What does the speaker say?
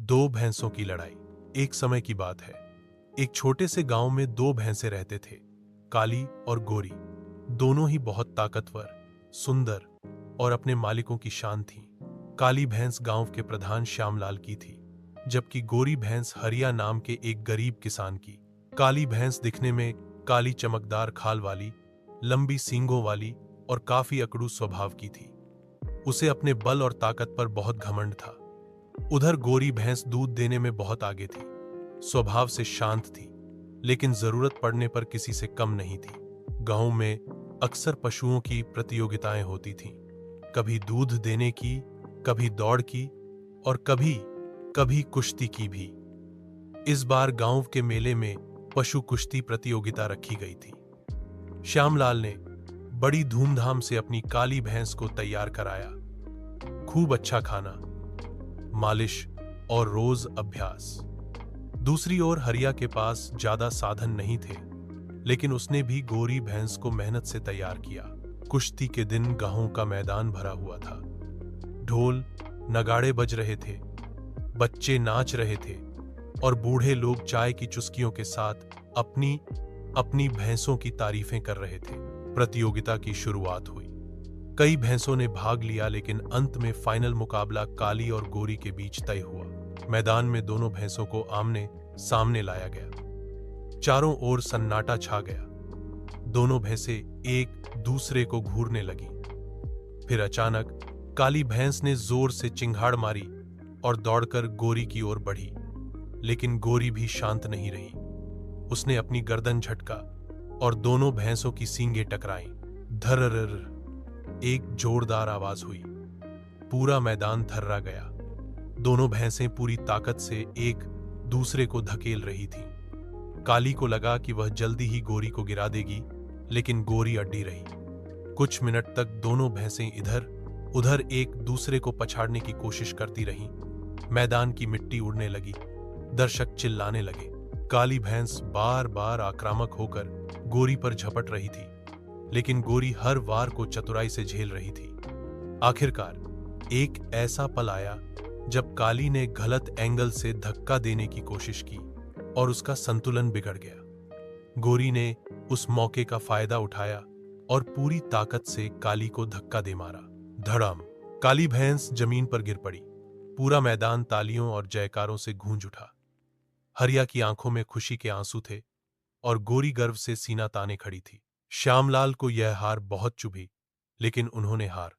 दो भैंसों की लड़ाई। एक समय की बात है। एक छोटे से गांव में दो भैंसें रहते थे, काली और गोरी। दोनों ही बहुत ताकतवर, सुंदर और अपने मालिकों की शान थीं। काली भैंस गांव के प्रधान श्यामलाल की थी, जबकि गोरी भैंस हरिया नाम के एक गरीब किसान की। काली भैंस दिखने में काली चमकदार खाल वाली, लंबी सींगों वाली और काफी अकड़ू स्वभाव की थी। उसे अपने बल और ताकत पर बहुत घमंड था। उधर गोरी भैंस दूध देने में बहुत आगे थी, स्वभाव से शांत थी, लेकिन जरूरत पड़ने पर किसी से कम नहीं थी। गांव में अक्सर पशुओं की प्रतियोगिताएं होती थीं, कभी दूध देने की, कभी दौड़ की और कभी कभी कुश्ती की भी। इस बार गांव के मेले में पशु कुश्ती प्रतियोगिता रखी गई थी। श्यामलाल ने बड़ी धूमधाम से अपनी काली भैंस को तैयार कराया। खूब अच्छा खाना, मालिश और रोज अभ्यास। दूसरी ओर हरिया के पास ज्यादा साधन नहीं थे, लेकिन उसने भी गोरी भैंस को मेहनत से तैयार किया। कुश्ती के दिन गांव का मैदान भरा हुआ था। ढोल नगाड़े बज रहे थे, बच्चे नाच रहे थे और बूढ़े लोग चाय की चुस्कियों के साथ अपनी अपनी भैंसों की तारीफें कर रहे थे। प्रतियोगिता की शुरुआत हुई। कई भैंसों ने भाग लिया, लेकिन अंत में फाइनल मुकाबला काली और गोरी के बीच तय हुआ। मैदान में दोनों भैंसों को आमने सामने लाया गया। चारों ओर सन्नाटा छा गया। दोनों भैंसें एक दूसरे को घूरने लगीं। फिर अचानक काली भैंस ने जोर से चिंगाड़ मारी और दौड़कर गोरी की ओर बढ़ी, लेकिन गोरी भी शांत नहीं रही। उसने अपनी गर्दन झटका और दोनों भैंसों की सींगें टकराईं। धर्रर्र एक जोरदार आवाज हुई। पूरा मैदान थर्रा गया। दोनों भैंसें पूरी ताकत से एक दूसरे को धकेल रही थीं। काली को लगा कि वह जल्दी ही गोरी को गिरा देगी, लेकिन गोरी अड्डी रही। कुछ मिनट तक दोनों भैंसें इधर उधर एक दूसरे को पछाड़ने की कोशिश करती रहीं। मैदान की मिट्टी उड़ने लगी। दर्शक चिल्लाने लगे। काली भैंस बार बार आक्रामक होकर गोरी पर झपट रही थी, लेकिन गोरी हर वार को चतुराई से झेल रही थी। आखिरकार एक ऐसा पल आया जब काली ने गलत एंगल से धक्का देने की कोशिश की और उसका संतुलन बिगड़ गया। गोरी ने उस मौके का फायदा उठाया और पूरी ताकत से काली को धक्का दे मारा। धड़ाम! काली भैंस जमीन पर गिर पड़ी। पूरा मैदान तालियों और जयकारों से गूंज उठा। हरिया की आंखों में खुशी के आंसू थे और गोरी गर्व से सीना ताने खड़ी थी। श्यामलाल को यह हार बहुत चुभी, लेकिन उन्होंने हार